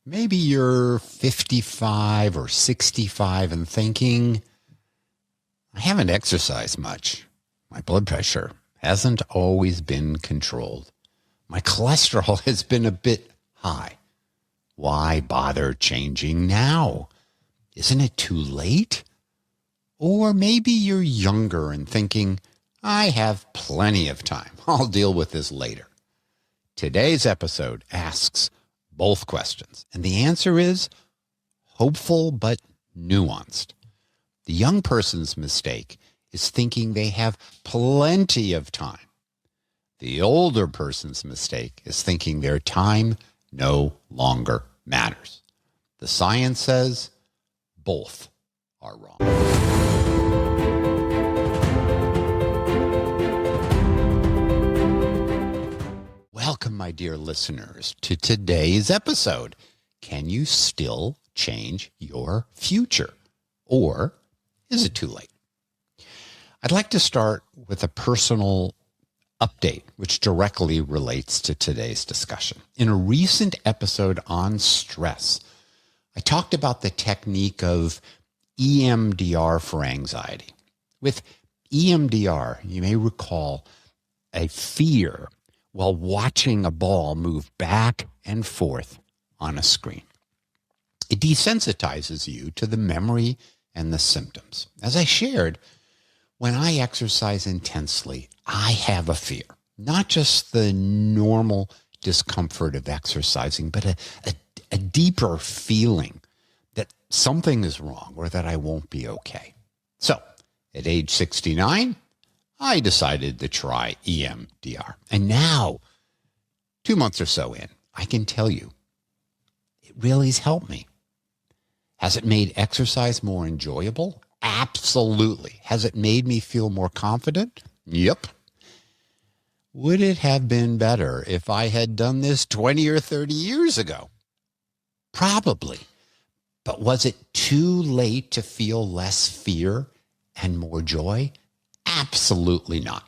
Maybe you're 55 or 65 and thinking, I haven't exercised much. My blood pressure hasn't always been controlled. My cholesterol has been a bit high. Why bother changing now? Isn't it too late? Or maybe you're younger and thinking, I have plenty of time. I'll deal with this later. Today's episode asks both questions, and the answer is hopeful but nuanced. The young person's mistake is thinking they have plenty of time. The older person's mistake is thinking their time no longer matters. The science says both are wrong. Welcome, my dear listeners, to today's episode. Can you still change your future? Or is it too late? I'd like to start with a personal update, which directly relates to today's discussion. In a recent episode on stress, I talked about the technique of EMDR for anxiety. With EMDR, you may recall a fear while watching a ball move back and forth on a screen. It desensitizes you to the memory and the symptoms. As I shared, when I exercise intensely, I have a fear, not just the normal discomfort of exercising, but a deeper feeling that something is wrong or that I won't be okay. So at age 69, I decided to try EMDR. And now, 2 months or so in, I can tell you, it really has helped me. Has it made exercise more enjoyable? Absolutely. Has it made me feel more confident? Yep. Would it have been better if I had done this 20 or 30 years ago? Probably. But was it too late to feel less fear and more joy? Absolutely not.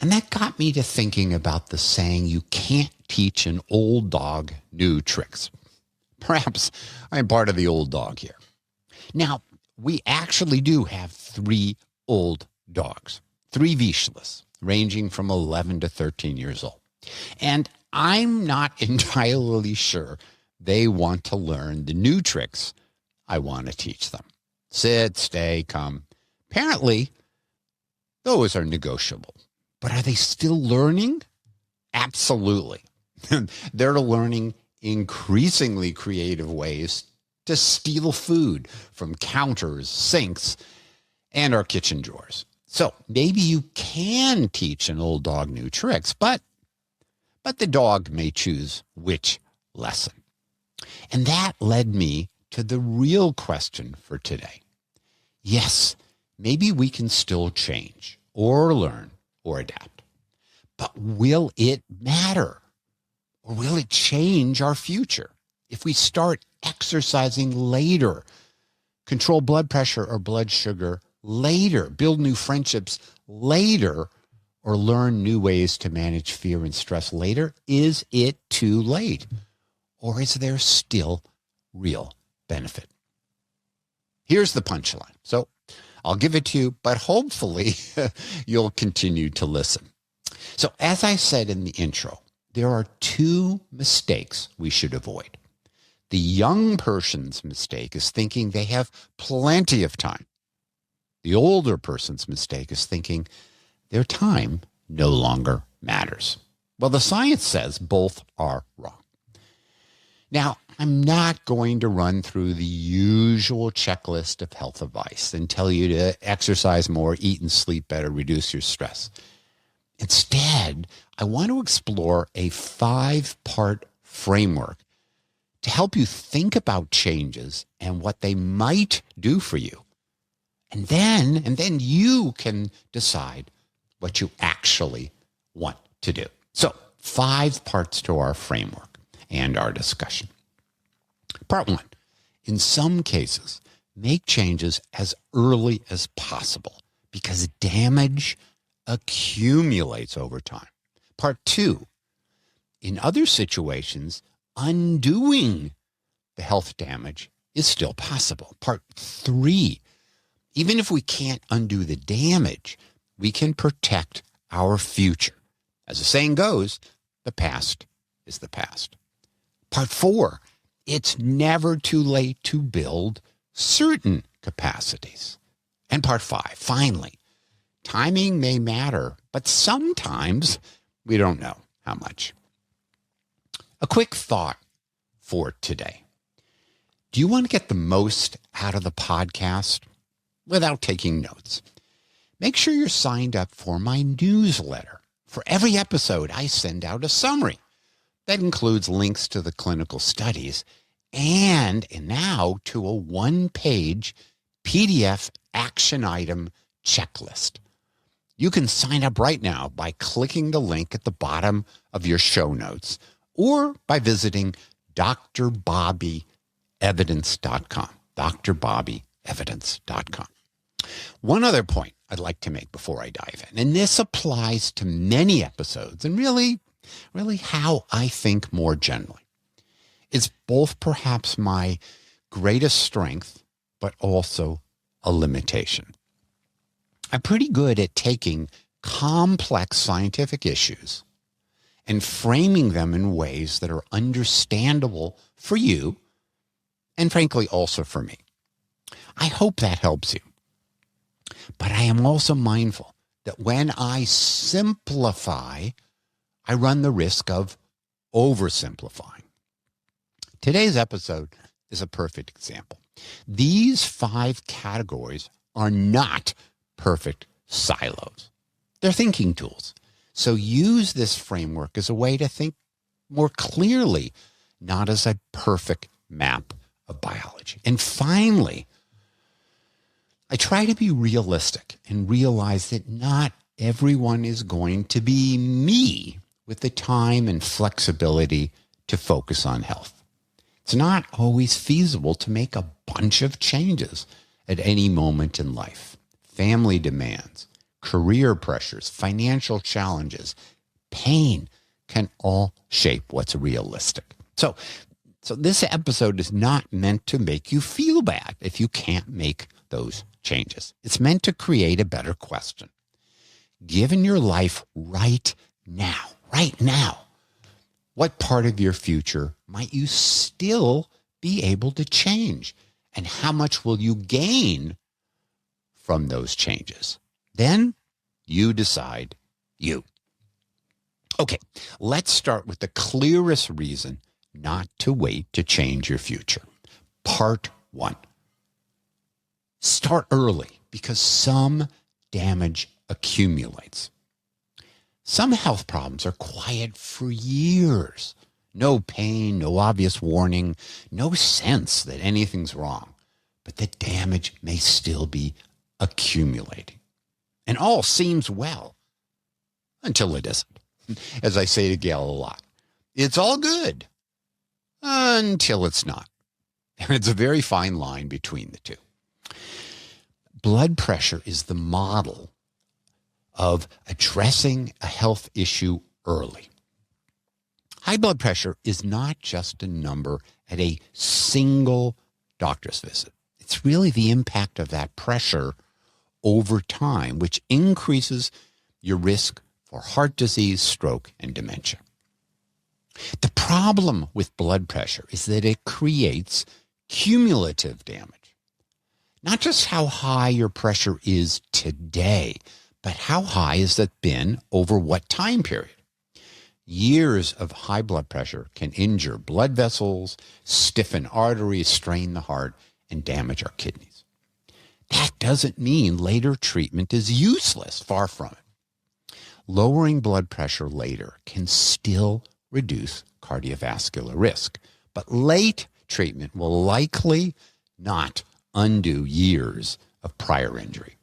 And that got me to thinking about the saying, you can't teach an old dog new tricks. Perhaps I'm part of the old dog here. Now, we actually do have 3 old dogs, 3 Vishlas, ranging from 11 to 13 years old. And I'm not entirely sure they want to learn the new tricks I want to teach them. Sit, stay, come. Apparently, those are negotiable. But are they still learning? Absolutely. They're learning increasingly creative ways to steal food from counters, sinks, and our kitchen drawers. So maybe you can teach an old dog new tricks, but the dog may choose which lesson. And that led me to the real question for today. Yes, maybe we can still change or learn or adapt, but will it matter? Or will it change our future if we start exercising later, control blood pressure or blood sugar later, build new friendships later, or learn new ways to manage fear and stress later? Is it too late? Or is there still real benefit? Here's the punchline. So I'll give it to you, but hopefully you'll continue to listen. So as I said in the intro, there are 2 mistakes we should avoid. The young person's mistake is thinking they have plenty of time. The older person's mistake is thinking their time no longer matters. Well, the science says both are wrong. Now, I'm not going to run through the usual checklist of health advice and tell you to exercise more, eat and sleep better, reduce your stress. Instead, I want to explore a 5-part framework to help you think about changes and what they might do for you. And then you can decide what you actually want to do. So 5 parts to our framework and our discussion. Part 1, in some cases, make changes as early as possible because damage accumulates over time. Part 2, in other situations, undoing the health damage is still possible. Part 3, even if we can't undo the damage, we can protect our future. As the saying goes, the past is the past. Part 4, it's never too late to build certain capacities. And part 5, finally, timing may matter, but sometimes we don't know how much. A quick thought for today. Do you want to get the most out of the podcast without taking notes? Make sure you're signed up for my newsletter. For every episode, I send out a summary that includes links to the clinical studies and now to a 1-page PDF action item checklist. You can sign up right now by clicking the link at the bottom of your show notes or by visiting drbobbyevidence.com, drbobbyevidence.com. One other point I'd like to make before I dive in, and this applies to many episodes and really how I think more generally. It's both perhaps my greatest strength, but also a limitation. I'm pretty good at taking complex scientific issues and framing them in ways that are understandable for you and frankly also for me. I hope that helps you. But I am also mindful that when I simplify, I run the risk of oversimplifying. Today's episode is a perfect example. These 5 categories are not perfect silos. They're thinking tools. So use this framework as a way to think more clearly, not as a perfect map of biology. And finally, I try to be realistic and realize that not everyone is going to be me with the time and flexibility to focus on health. It's not always feasible to make a bunch of changes at any moment in life. Family demands, career pressures, financial challenges, pain can all shape what's realistic. So this episode is not meant to make you feel bad if you can't make those changes. It's meant to create a better question. Given your life right now, what part of your future might you still be able to change? And how much will you gain from those changes? Then you decide you. Okay, let's start with the clearest reason not to wait to change your future. Part 1. Start early because some damage accumulates. Some health problems are quiet for years. No pain, no obvious warning, no sense that anything's wrong. But the damage may still be accumulating. And all seems well until it isn't. As I say to Gail a lot, it's all good until it's not. And it's a very fine line between the two. Blood pressure is the model of addressing a health issue early. High blood pressure is not just a number at a single doctor's visit. It's really the impact of that pressure over time, which increases your risk for heart disease, stroke, and dementia. The problem with blood pressure is that it creates cumulative damage. Not just how high your pressure is today, but how high has that been over what time period? Years of high blood pressure can injure blood vessels, stiffen arteries, strain the heart, and damage our kidneys. That doesn't mean later treatment is useless, far from it. Lowering blood pressure later can still reduce cardiovascular risk, but late treatment will likely not undo years of prior injury.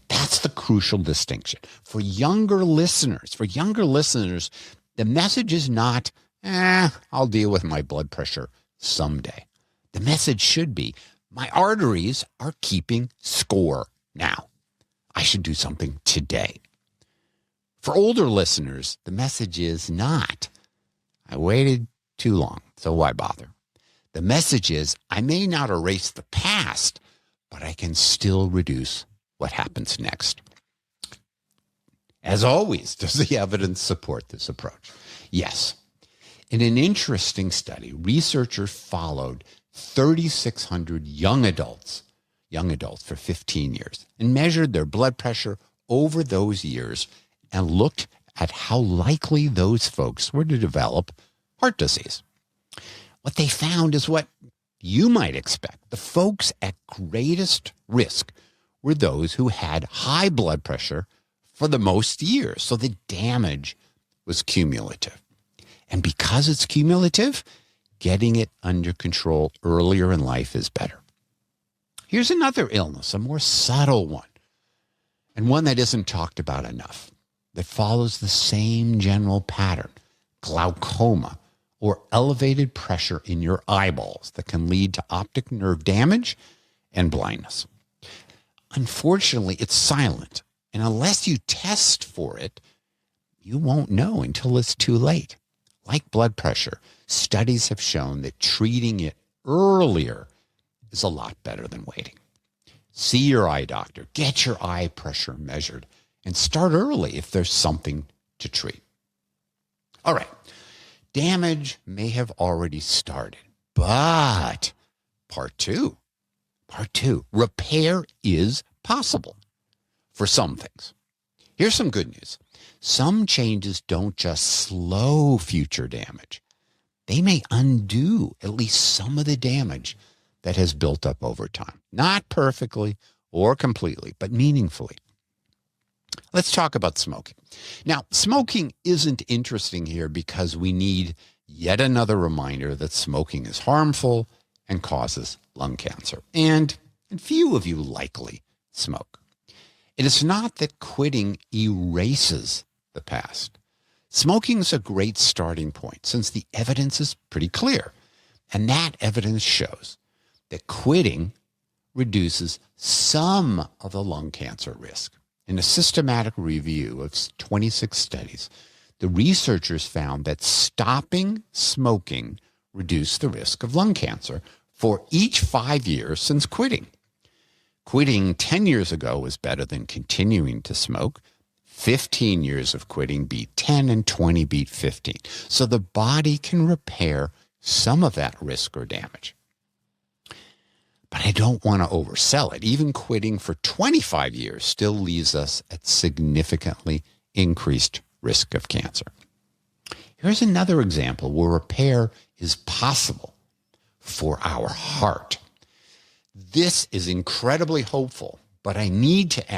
That's the crucial distinction. For younger listeners, the message is not, I'll deal with my blood pressure someday. The message should be, my arteries are keeping score now. I should do something today. For older listeners, the message is not, I waited too long, So why bother? The message is, I may not erase the past, but I can still reduce what happens next. As always, does the evidence support this approach? Yes. In an interesting study, researchers followed 3,600 young adults for 15 years and measured their blood pressure over those years and looked at how likely those folks were to develop heart disease. What they found is what you might expect. The folks at greatest risk were those who had high blood pressure for the most years. So the damage was cumulative. And because it's cumulative, getting it under control earlier in life is better. Here's another illness, a more subtle one, and one that isn't talked about enough, that follows the same general pattern: glaucoma, or elevated pressure in your eyeballs that can lead to optic nerve damage and blindness. Unfortunately, it's silent, and unless you test for it, you won't know until it's too late. Like blood pressure, studies have shown that treating it earlier is a lot better than waiting. See your eye doctor, get your eye pressure measured, and start early if there's something to treat. All right, damage may have already started, but part two, repair is possible for some things. Here's some good news. Some changes don't just slow future damage. They may undo at least some of the damage that has built up over time. Not perfectly or completely, but meaningfully. Let's talk about smoking. Now, smoking isn't interesting here because we need yet another reminder that smoking is harmful and causes lung cancer. And few of you likely smoke. It is not that quitting erases the past. Smoking is a great starting point since the evidence is pretty clear. And that evidence shows that quitting reduces some of the lung cancer risk. In a systematic review of 26 studies, the researchers found that stopping smoking reduced the risk of lung cancer for each 5 years since quitting. Quitting 10 years ago was better than continuing to smoke. 15 years of quitting beat 10 and 20 beat 15. So the body can repair some of that risk or damage. But I don't want to oversell it. Even quitting for 25 years still leaves us at significantly increased risk of cancer. Here's another example where repair is possible for our heart. This is incredibly hopeful, but I need to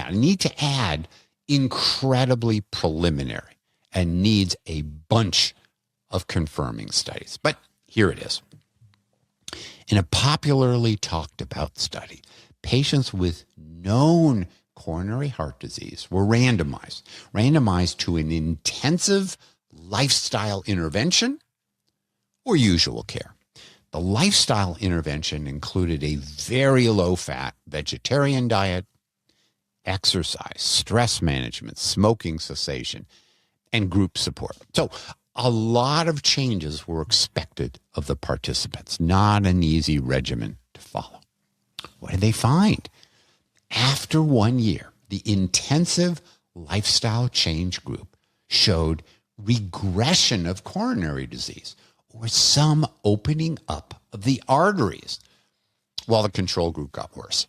add incredibly preliminary and needs a bunch of confirming studies. But here it is. In a popularly talked about study, patients with known coronary heart disease were randomized to an intensive lifestyle intervention or usual care. The lifestyle intervention included a very low-fat vegetarian diet, exercise, stress management, smoking cessation, and group support. So a lot of changes were expected of the participants, not an easy regimen to follow. What did they find? After 1 year, the intensive lifestyle change group showed regression of coronary disease or some opening up of the arteries, while the control group got worse.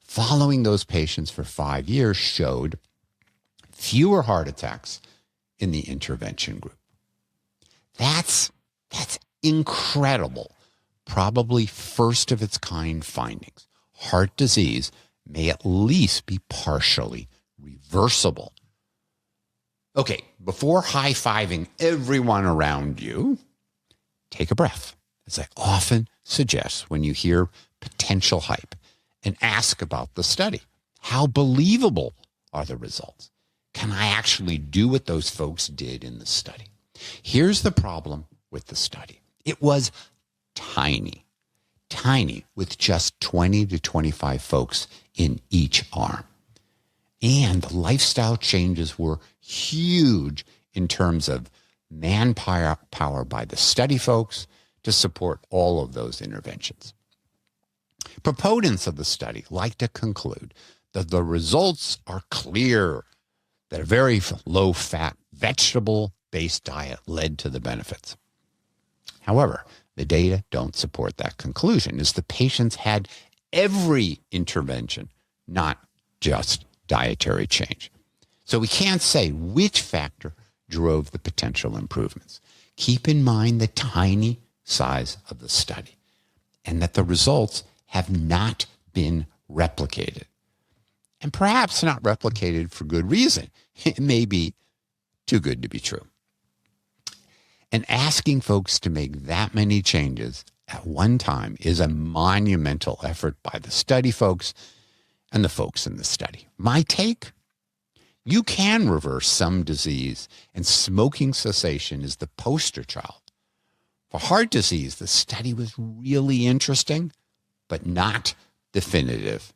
Following those patients for 5 years showed fewer heart attacks in the intervention group. That's incredible. Probably first of its kind findings. Heart disease may at least be partially reversible. Okay, before high-fiving everyone around you, take a breath, as I often suggest when you hear potential hype, and ask about the study. How believable are the results? Can I actually do what those folks did in the study? Here's the problem with the study. It was tiny, with just 20 to 25 folks in each arm. And the lifestyle changes were huge in terms of manpower by the study folks, to support all of those interventions. Proponents of the study like to conclude that the results are clear, that a very low-fat, vegetable-based diet led to the benefits. However, the data don't support that conclusion, as the patients had every intervention, not just dietary change. So we can't say which factor drove the potential improvements. Keep in mind the tiny size of the study and that the results have not been replicated. And perhaps not replicated for good reason. It may be too good to be true. And asking folks to make that many changes at one time is a monumental effort by the study folks and the folks in the study. My take? You can reverse some disease, and smoking cessation is the poster child. For heart disease, the study was really interesting, but not definitive,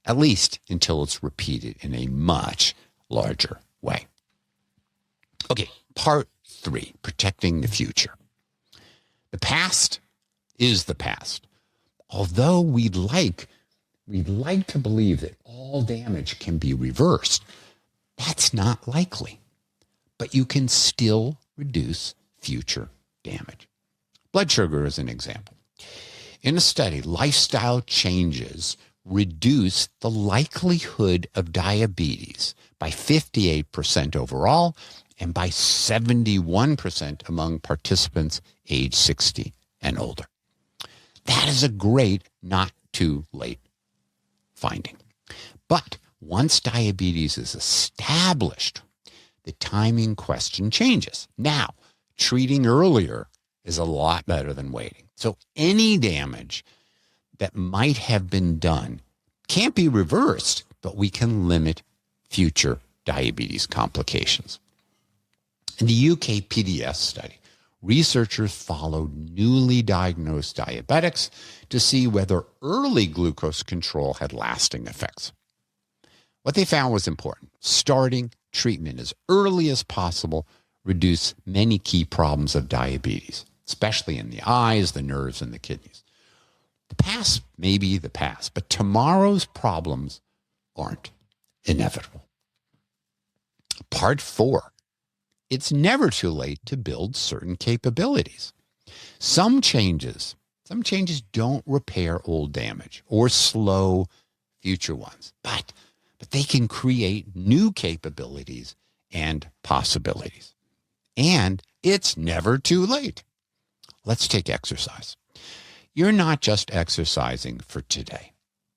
at least until it's repeated in a much larger way. Okay, part 3, protecting the future. The past is the past. Although we'd like to believe that all damage can be reversed, that's not likely. But you can still reduce future damage. Blood sugar is an example. In a study, lifestyle changes reduce the likelihood of diabetes by 58% overall and by 71% among participants age 60 and older. That is a great, not too late finding. But once diabetes is established, the timing question changes. Now, treating earlier is a lot better than waiting. So any damage that might have been done can't be reversed, but we can limit future diabetes complications. In the UK PDS study, researchers followed newly diagnosed diabetics to see whether early glucose control had lasting effects. What they found was important. Starting treatment as early as possible reduced many key problems of diabetes, especially in the eyes, the nerves, and the kidneys. The past may be the past, but tomorrow's problems aren't inevitable. Part 4. It's never too late to build certain capabilities. Some changes don't repair old damage or slow future ones, but they can create new capabilities and possibilities. And it's never too late. Let's take exercise. You're not just exercising for today.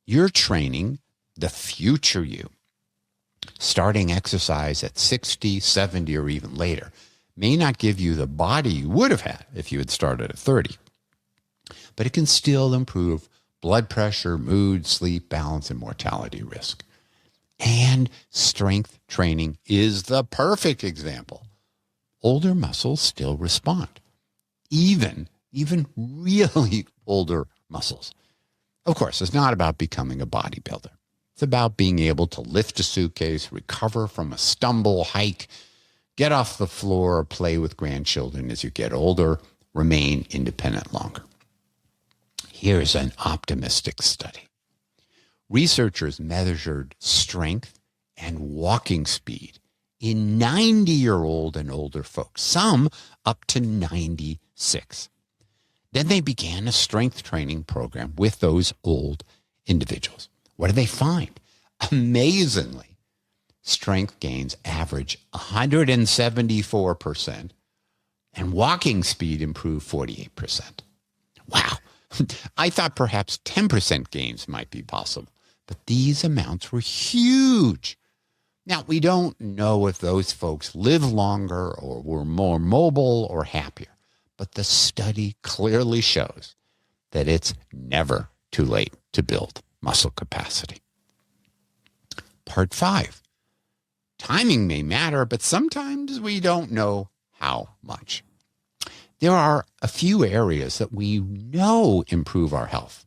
You're training the future you. Starting exercise at 60, 70, or even later may not give you the body you would have had if you had started at 30. But it can still improve blood pressure, mood, sleep, balance, and mortality risk. And strength training is the perfect example. Older muscles still respond, even really older muscles. Of course, it's not about becoming a bodybuilder. It's about being able to lift a suitcase, recover from a stumble, hike, get off the floor, or play with grandchildren as you get older, remain independent longer. Here's an optimistic study. Researchers measured strength and walking speed in 90-year-old and older folks, some up to 96. Then they began a strength training program with those old individuals. What did they find? Amazingly, strength gains average 174%, and walking speed improved 48%. Wow. I thought perhaps 10% gains might be possible, but these amounts were huge. Now, we don't know if those folks live longer or were more mobile or happier, but the study clearly shows that it's never too late to build muscle capacity. Part 5. Timing may matter, but sometimes we don't know how much. There are a few areas that we know improve our health.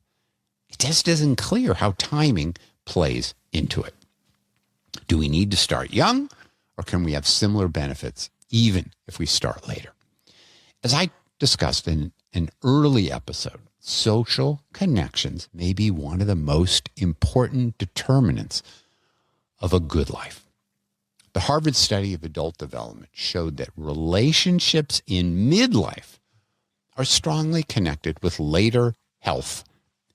It just isn't clear how timing plays into it. Do we need to start young, or can we have similar benefits even if we start later? As I discussed in an early episode, social connections may be one of the most important determinants of a good life. The Harvard study of adult development showed that relationships in midlife are strongly connected with later health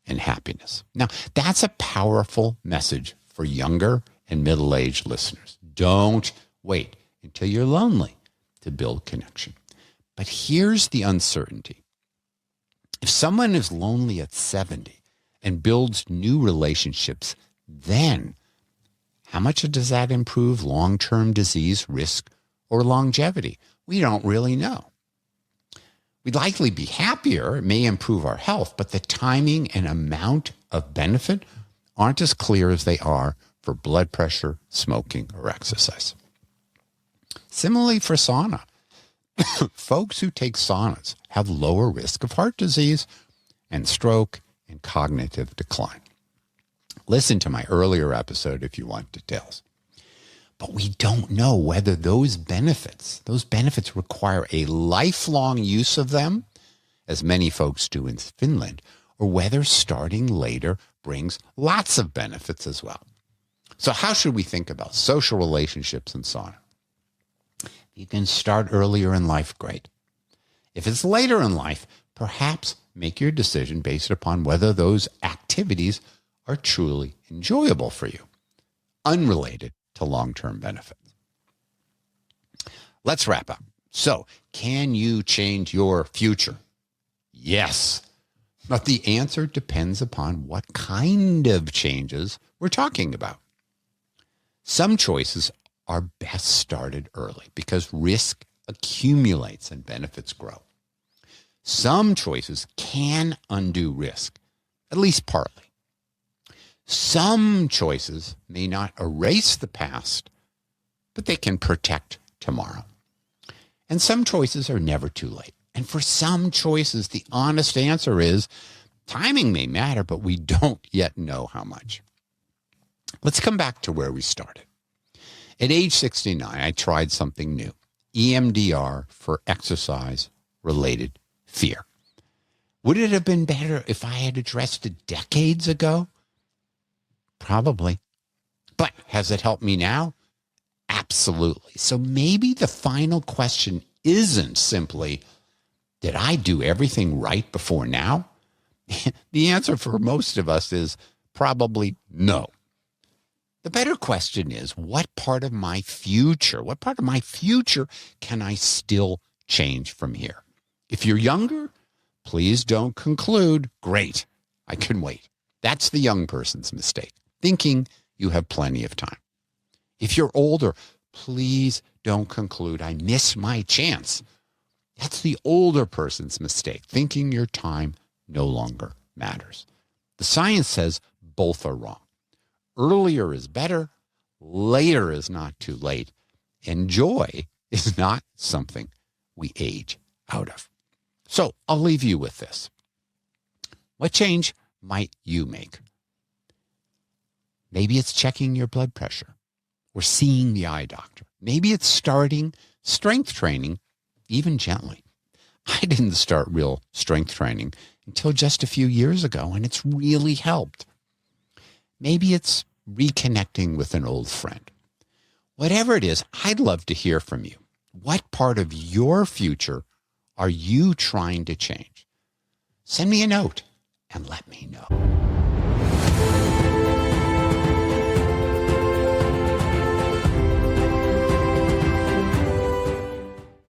and happiness. Now, that's a powerful message for younger and middle-aged listeners. Don't wait until you're lonely to build connection. But here's the uncertainty. If someone is lonely at 70 and builds new relationships, then how much does that improve long-term disease risk or longevity? We don't really know. We'd likely be happier. It may improve our health, but the timing and amount of benefit aren't as clear as they are for blood pressure, smoking, or exercise. Similarly for sauna, folks who take saunas have lower risk of heart disease and stroke and cognitive decline. Listen to my earlier episode if you want details. But we don't know whether those benefits require a lifelong use of them, as many folks do in Finland, or whether starting later brings lots of benefits as well. So how should we think about social relationships and sauna? You can start earlier in life, great. If it's later in life, perhaps make your decision based upon whether those activities are truly enjoyable for you, unrelated to long-term benefits. Let's wrap up. So, can you change your future? Yes. But the answer depends upon what kind of changes we're talking about. Some choices are best started early because risk accumulates and benefits grow. Some choices can undo risk, at least partly. Some choices may not erase the past, but they can protect tomorrow. And some choices are never too late. And for some choices, the honest answer is timing may matter, but we don't yet know how much. Let's come back to where we started. At age 69, I tried something new, EMDR for exercise-related fear. Would it have been better if I had addressed it decades ago? Probably. But has it helped me now? Absolutely. So maybe the final question isn't simply, did I do everything right before now? The answer for most of us is probably no. The better question is, what part of my future can I still change from here? If you're younger, please don't conclude, great, I can wait. That's the young person's mistake, thinking you have plenty of time. If you're older, please don't conclude, I miss my chance. That's the older person's mistake, thinking your time no longer matters. The science says both are wrong. Earlier is better, later is not too late, and joy is not something we age out of. So I'll leave you with this. What change might you make? Maybe it's checking your blood pressure or seeing the eye doctor. Maybe it's starting strength training, even gently. I didn't start real strength training until just a few years ago, and it's really helped. Maybe it's reconnecting with an old friend. Whatever it is, I'd love to hear from you. What part of your future are you trying to change? Send me a note and let me know.